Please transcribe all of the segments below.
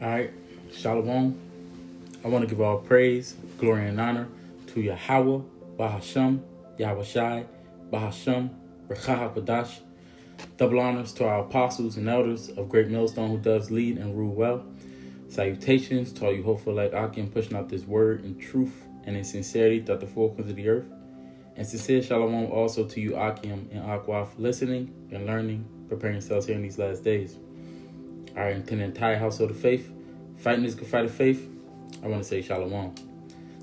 All right, Shalom. I want to give all praise, glory, and honor to Yahweh, Bahasham, Yahweh Shai, Bahasham, Rekha HaKodash. Double honors to our apostles and elders of Great Millstone who does lead and rule well. Salutations to all you hopeful like Akim pushing out this word in truth and in sincerity throughout the four corners of the earth. And sincere Shalom also to you Akim and Aqua for listening and learning, preparing yourselves here in these last days. All right, and to the entire household of faith, fighting this good fight of faith, I want to say Shalom.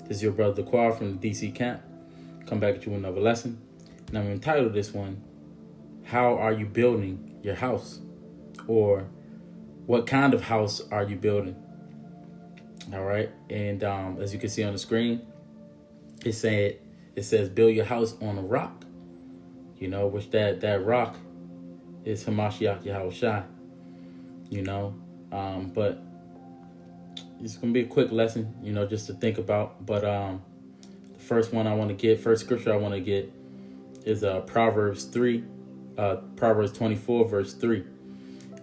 This is your brother Quar from the DC camp. Come back at you with another lesson. And I'm entitled this one, How Are You Building Your House? Or what kind of house are you building? All right. And as you can see on the screen, it says build your house on a rock. You know, which that rock is Hamashiach Yahushua. You know, but it's gonna be a quick lesson, you know, just to think about. But the first scripture I want to get is Proverbs 24 verse 3.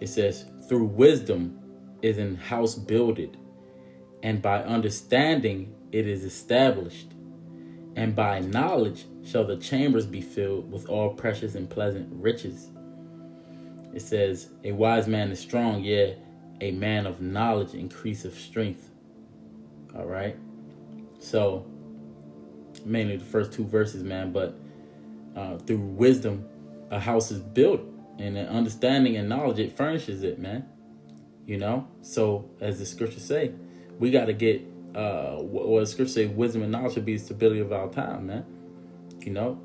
It says, through wisdom is an house builded, and by understanding it is established, and by knowledge shall the chambers be filled with all precious and pleasant riches. It says, a wise man is strong, yea, a man of knowledge increaseth strength. All right. So mainly the first two verses, man, but through wisdom, a house is built, and in understanding and knowledge, it furnishes it, man. You know? So as the scriptures say, we got to get, what the scriptures say, wisdom and knowledge should be the stability of our time, man. You know?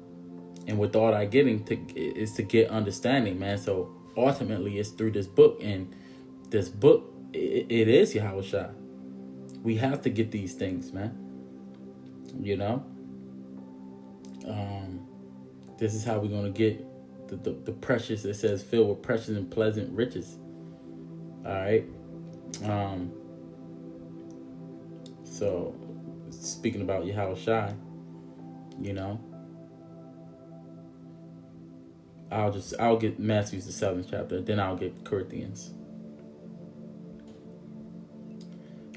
And with all I getting is to get understanding, man. So ultimately it's through this book, and this book, it is Yahushua. We have to get these things, man. You know? This is how we're going to get the precious, it says, filled with precious and pleasant riches. All right? So, speaking about Yahushua, you know, I'll get Matthew's the 7th chapter, then I'll get Corinthians.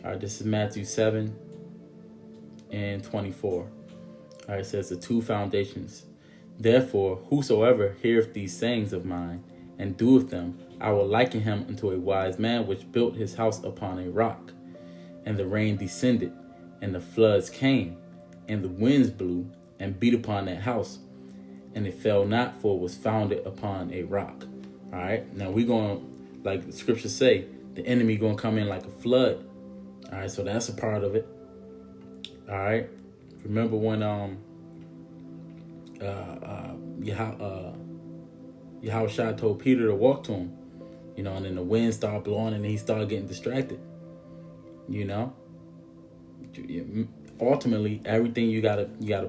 All right, this is Matthew 7 and 24. All right, it says the two foundations. Therefore, whosoever heareth these sayings of mine and doeth them, I will liken him unto a wise man which built his house upon a rock. And the rain descended, and the floods came, and the winds blew and beat upon that house. And it fell not, for it was founded upon a rock. All right, now we're going, like the scriptures say, the enemy going to come in like a flood. All right, so that's a part of it. All right, remember when Yahushua told Peter to walk to him, you know, and then the wind started blowing and he started getting distracted. You know, ultimately everything you gotta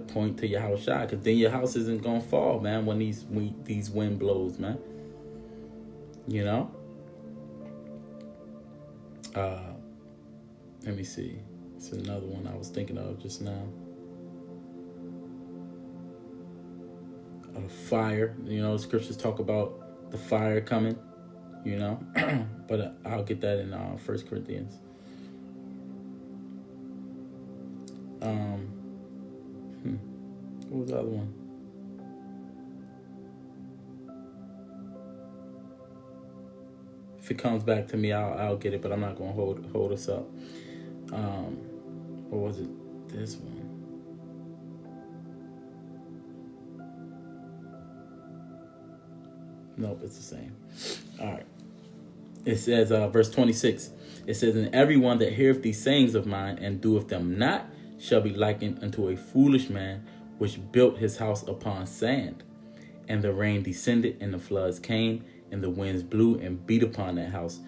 point to Yahushua, because then your house isn't gonna fall, man, when these wind blows, man. You know. Let me see. It's another one I was thinking of just now. Fire, you know, scriptures talk about the fire coming, you know, but I'll get that in 1 Corinthians. What was the other one? If it comes back to me, I'll get it, but I'm not gonna hold us up. Or was it this one? Nope, it's the same. All right. It says, verse 26, it says, and everyone that heareth these sayings of mine and doeth them not shall be likened unto a foolish man which built his house upon sand. And the rain descended, and the floods came, and the winds blew and beat upon that house,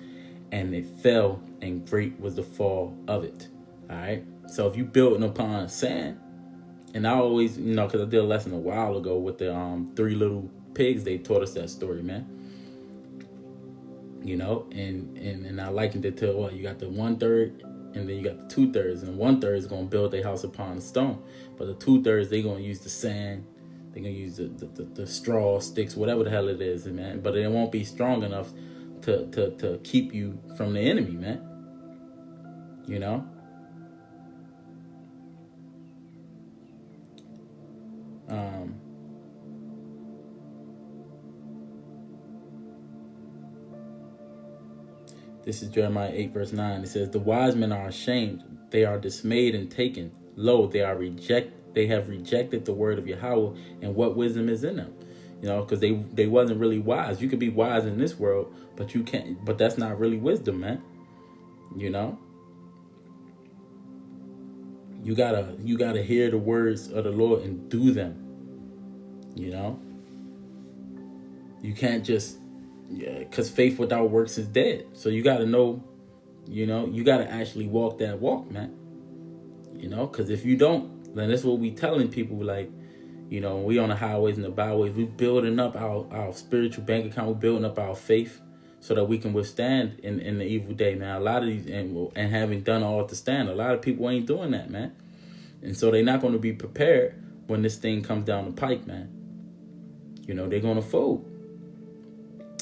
and it fell, and great was the fall of it. All right. So if you building upon sand, and I always, you know, because I did a lesson a while ago with the 3 little pigs, they taught us that story, man. You know, and I likened it to, well, you got the 1/3, and then you got the 2/3, and 1/3 is going to build their house upon a stone, but the 2/3 they're going to use the sand, they're going to use the straw, sticks, whatever the hell it is, man. But it won't be strong enough to keep you from the enemy, man. you know. Um, this is Jeremiah 8, verse 9. It says, the wise men are ashamed. They are dismayed and taken. Lo, they have rejected the word of Yahweh, and what wisdom is in them. You know, because they wasn't really wise. You could be wise in this world, but you can't. But that's not really wisdom, man. You know, you gotta hear the words of the Lord and do them. You know, you can't just, because faith without works is dead. So you gotta know, you know, you gotta actually walk that walk, man. You know, because if you don't, then that's what we telling people, like, you know, we on the highways and the byways, we building up our spiritual bank account, we building up our faith so that we can withstand in the evil day, man. A lot of these, and having done all to stand, a lot of people ain't doing that, man. And so they're not going to be prepared when this thing comes down the pike, man. You know, they're going to fold.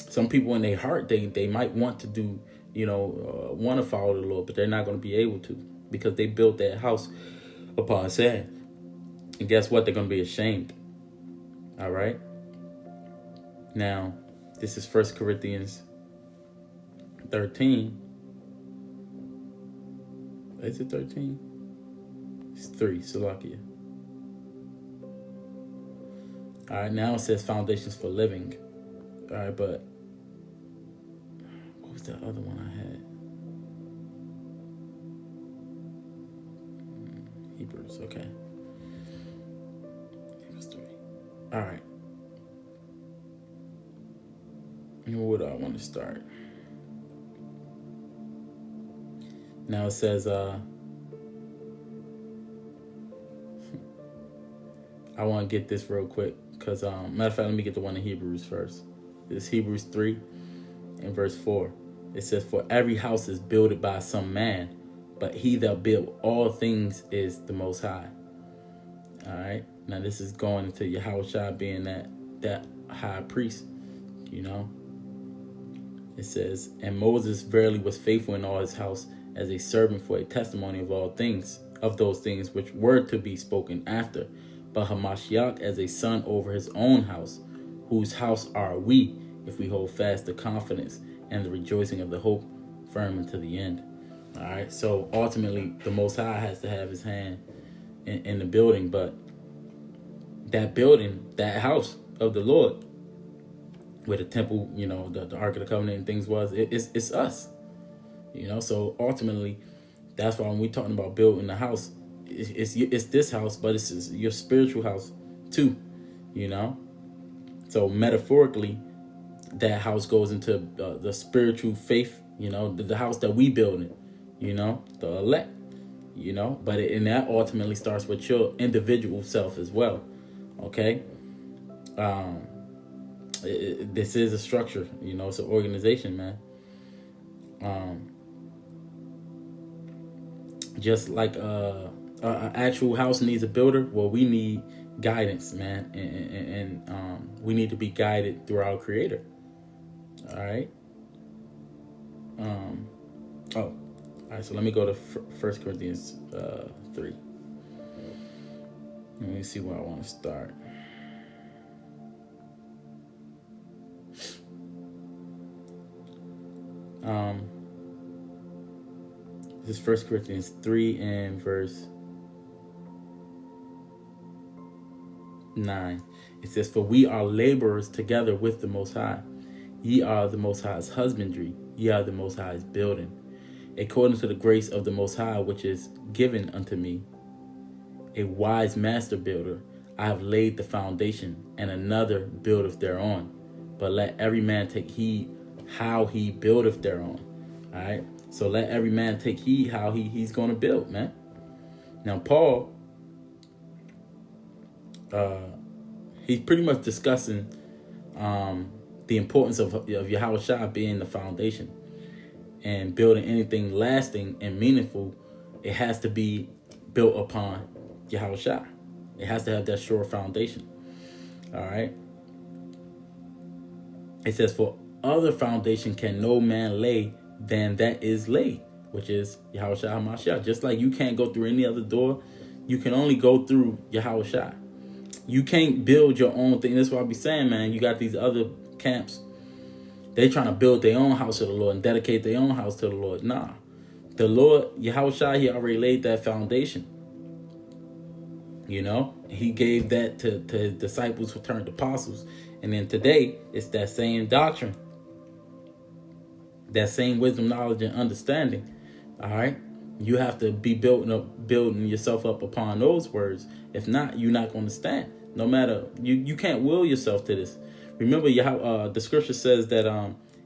Some people in their heart, they might want to do, you know, want to follow the Lord, but they're not going to be able to because they built that house upon sand. And guess what? They're going to be ashamed. All right. Now, this is 1 Corinthians 13. Is it 13? It's 3, Salakia. All right. Now it says foundations for living. All right. But what was the other one I had? Hebrews. Okay. All right. Where do I want to start? Now it says, I want to get this real quick because, matter of fact, let me get the one in Hebrews first. It's Hebrews 3 and verse 4. It says, for every house is builded by some man, but he that built all things is the Most High. All right. Now this is going into Yahushua being that high priest, you know. It says, and Moses verily was faithful in all his house as a servant for a testimony of all things, of those things which were to be spoken after. But Hamashiach as a son over his own house, whose house are we, if we hold fast the confidence and the rejoicing of the hope firm unto the end. All right. So ultimately, the Most High has to have his hand in the building, but that building, that house of the Lord, where the temple, you know, the Ark of the Covenant and things was, it's us, you know. So ultimately, that's why when we talking about building the house, it's this house, but it's your spiritual house too, you know. So metaphorically, that house goes into the spiritual faith, you know, the house that we building, you know, the elect, you know. But and that ultimately starts with your individual self as well. Okay. This is a structure, you know, it's an organization, man. Just like an actual house needs a builder, well, we need guidance, man, and we need to be guided through our Creator. All right. All right. So let me go to 1 Corinthians 3. Let me see where I want to start. This is 1 Corinthians 3 and verse 9. It says, for we are laborers together with the Most High. Ye are the Most High's husbandry. Ye are the Most High's building. According to the grace of the Most High, which is given unto me, a wise master builder, I have laid the foundation, and another buildeth thereon. But let every man take heed how he buildeth thereon. All right. So let every man take heed how he's going to build, man. Now, Paul, he's pretty much discussing the importance of Yahushua being the foundation, and building anything lasting and meaningful. It has to be built upon Yahushua. It has to have that sure foundation. All right. It says, for other foundation can no man lay than that is laid, which is Yahweh Shai HaMashiach. Just like you can't go through any other door, you can only go through Yahweh Shai. You can't build your own thing. That's what I be saying, man. You got these other camps. They trying to build their own house to the Lord and dedicate their own house to the Lord. Nah. The Lord, Yahweh Shai, he already laid that foundation. You know? He gave that to his disciples who turned apostles. And then today, it's that same doctrine. That same wisdom, knowledge, and understanding. All right? You have to be building yourself up upon those words. If not, you're not going to stand. No matter, you can't will yourself to this. Remember, the scripture says that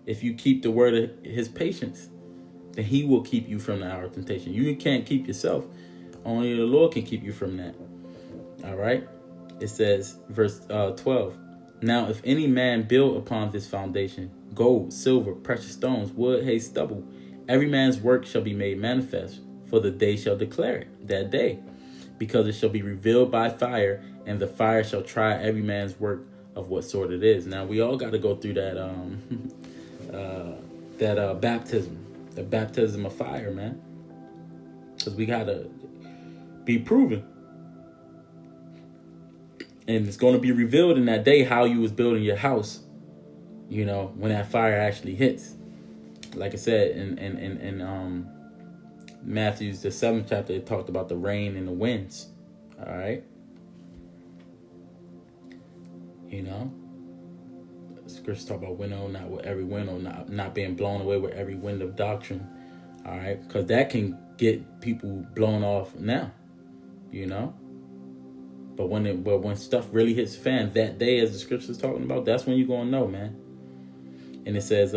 if you keep the word of his patience, then he will keep you from the hour of temptation. You can't keep yourself. Only the Lord can keep you from that. All right? It says, verse 12. Now, if any man build upon this foundation, gold, silver, precious stones, wood, hay, stubble, every man's work shall be made manifest, for the day shall declare it, that day, because it shall be revealed by fire, and the fire shall try every man's work of what sort it is. Now, we all got to go through that baptism, the baptism of fire, man, because we got to be proven. And it's going to be revealed in that day how you was building your house, you know, when that fire actually hits. Like I said, in Matthew's, the 7th chapter, it talked about the rain and the winds. All right. You know, scriptures talk about winnow, not with every wind, or not being blown away with every wind of doctrine. All right. Because that can get people blown off now, you know. But when stuff really hits the fan that day, as the scripture's talking about, that's when you're going to know, man. And it says,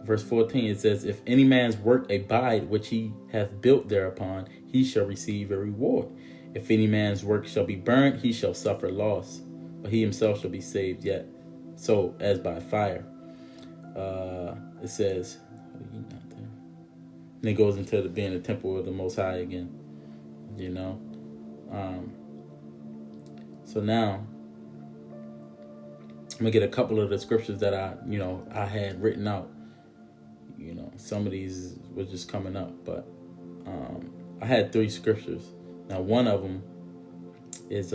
verse 14, it says, if any man's work abide which he hath built thereupon, he shall receive a reward. If any man's work shall be burnt, he shall suffer loss, but he himself shall be saved yet, so as by fire. It says, and it goes into being the temple of the Most High again, you know. So now, I'm gonna get a couple of the scriptures that I had written out. You know, some of these were just coming up, but I had 3 scriptures. Now, one of them is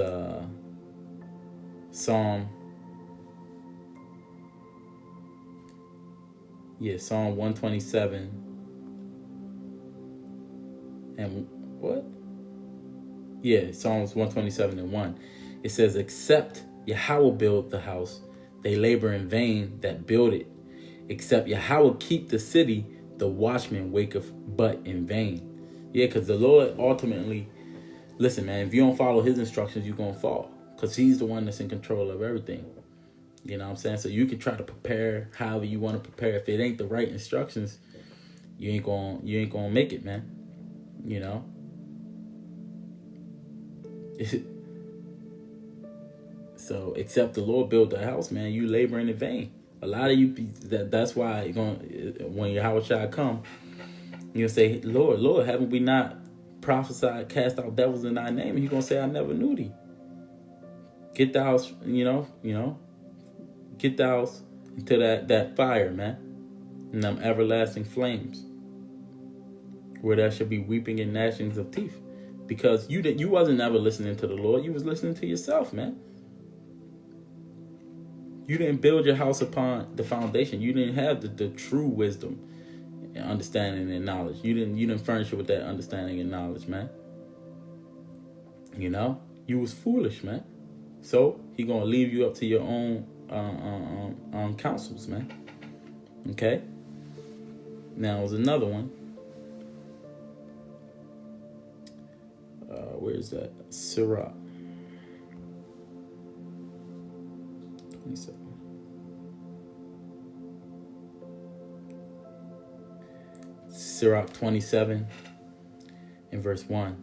Psalm 127 and what? Yeah, Psalms 127 and 1. It says, except Yahweh build the house, they labor in vain that build it. Except Yahweh keep the city, the watchman waketh but in vain. Yeah, because the Lord ultimately, listen, man, if you don't follow his instructions, you're going to fall. Because he's the one that's in control of everything. You know what I'm saying? So you can try to prepare however you want to prepare. If it ain't the right instructions, you ain't gonna make it, man. You know? So, except the Lord built the house, man, you laboring in vain. A lot of you, that's why when Yahweh Shai come, you'll say, Lord, haven't we not prophesied, cast out devils in thy name? And he's going to say, I never knew thee. Get thou, get thou into that fire, man, and them everlasting flames, where there shall be weeping and gnashings of teeth. Because you wasn't ever listening to the Lord. You was listening to yourself, man. You didn't build your house upon the foundation. You didn't have the true wisdom and understanding and knowledge. You didn't furnish it with that understanding and knowledge, man. You know? You was foolish, man. So he gonna leave you up to your own counsels, man. Okay? Now there's another one. Where is that? Sirach 27. Sirach 27 and verse 1.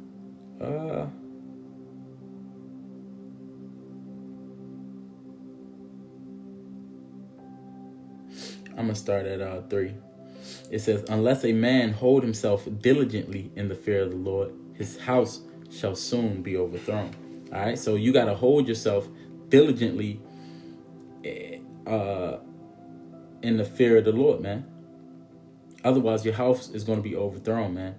I'm going to start at 3. It says, unless a man hold himself diligently in the fear of the Lord, his house shall soon be overthrown. All right, so you got to hold yourself diligently in the fear of the Lord, man. Otherwise, your house is going to be overthrown, man.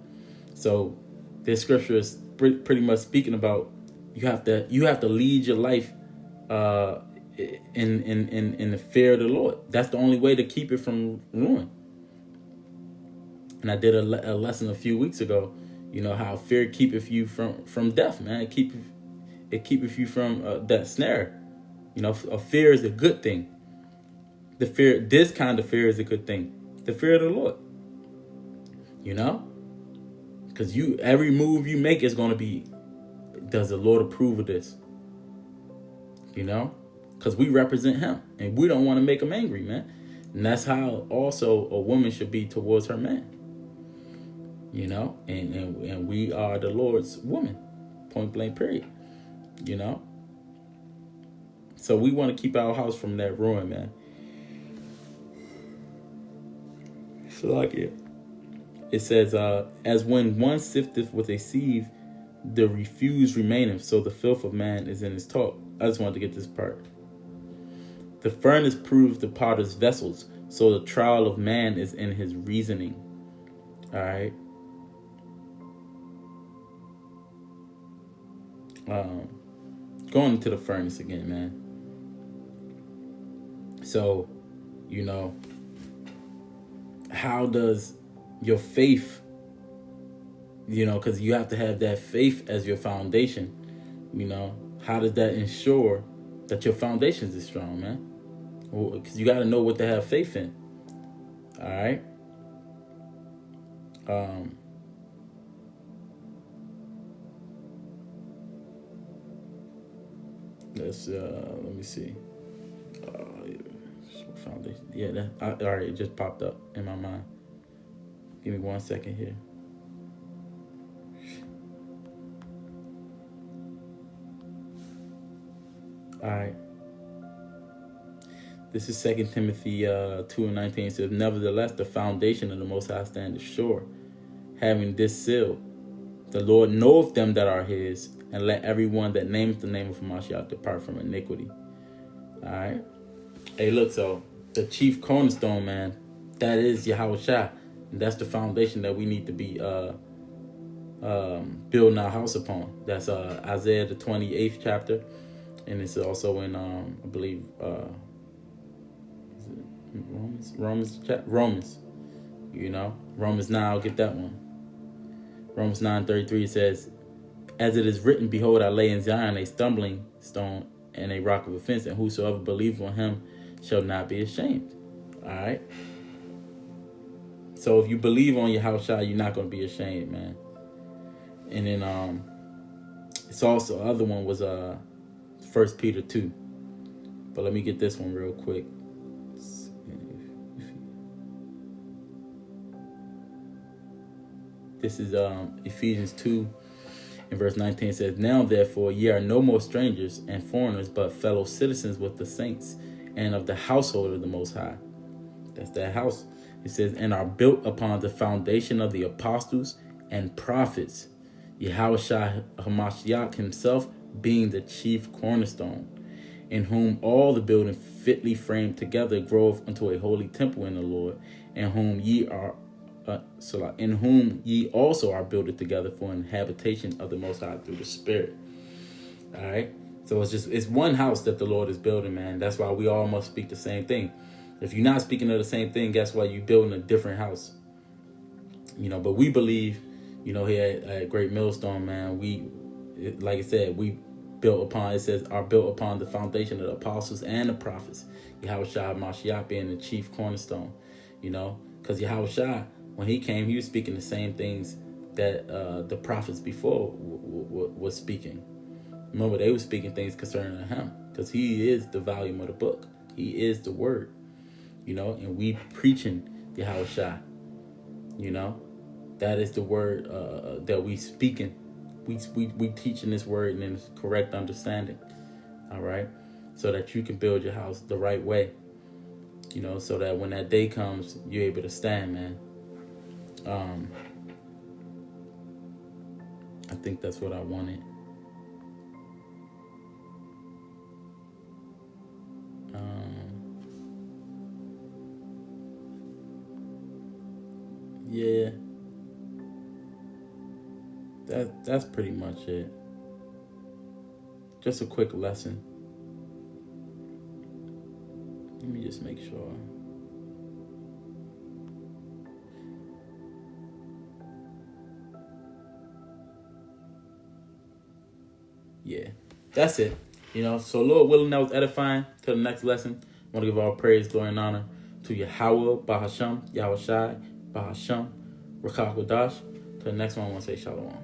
So this scripture is pretty much speaking about you have to lead your life uh, in the fear of the Lord. That's the only way to keep it from ruin. And I did a lesson a few weeks ago. You know how fear keepeth you from death, man. It keepeth you from that snare. You know, a fear is a good thing. This kind of fear is a good thing. The fear of the Lord. You know, because every move you make is going to be, does the Lord approve of this? You know, because we represent Him, and we don't want to make Him angry, man. And that's how also a woman should be towards her man. You know, and we are the Lord's woman, point blank, period. You know, so we want to keep our house from that ruin, man. So like it says, as when one sifteth with a sieve, the refuse remaineth, so the filth of man is in his talk. I just wanted to get this part. The furnace proves the potter's vessels, so the trial of man is in his reasoning. All right. Going into the furnace again, man. So, you know, how does your faith, you know, because you have to have that faith as your foundation, you know, how does that ensure that your foundations is strong, man? Because you got to know what to have faith in. All right. Let me see. Foundation. Yeah, all right, it just popped up in my mind. Give me 1 second here. All right. This is 2 Timothy 2:19. It says, nevertheless, the foundation of the Most High standeth sure, having this seal. The Lord knoweth them that are his, and let everyone that nameth the name of Mashiach depart from iniquity. All right. Hey, look, so the chief cornerstone, man, that is Yahushua. And that's the foundation that we need to be building our house upon. That's Isaiah the 28th chapter. And it's also in, I believe, Romans. You know, Romans 9, I'll get that one. Romans 9:33 says, as it is written, behold, I lay in Zion a stumbling stone and a rock of offense, and whosoever believeth on him shall not be ashamed. All right. So if you believe on Yahushua, you're not going to be ashamed, man. And then it's also, the other one was 1 Peter 2. But let me get this one real quick. This is Ephesians 2 and verse 19. It says, now therefore ye are no more strangers and foreigners, but fellow citizens with the saints and of the household of the Most High. That's that house. It says, and are built upon the foundation of the apostles and prophets, Yahushua HaMashiach himself being the chief cornerstone, in whom all the building fitly framed together groweth unto a holy temple in the Lord, in whom ye also are builded together for an habitation of the Most High through the Spirit. All right. So it's one house that the Lord is building, man. That's why we all must speak the same thing. If you're not speaking of the same thing, guess what? You're building a different house. You know, but we believe, you know, here at Great Millstone, man, like I said, we built upon, it says, are built upon the foundation of the apostles and the prophets. Yahushua Mashiach being the chief cornerstone, you know, because Yahushua, when he came, he was speaking the same things that the prophets before was speaking. Remember, they were speaking things concerning him, because he is the volume of the book. He is the word, you know, and we preaching Yahushua, you know. That is the word that we speaking. We teaching this word in its correct understanding. All right. So that you can build your house the right way. You know, so that when that day comes, you're able to stand, man. I think that's what I wanted. yeah, that's pretty much it. Just a quick lesson. Let me just make sure. Yeah, that's it. So Lord willing, that was edifying. To the next lesson, I want to give all praise, glory, and honor to Yahweh, Bahasham, Yahweh Shai, Bahasham, Rakah Wadash. To the next one, I want to say Shalom.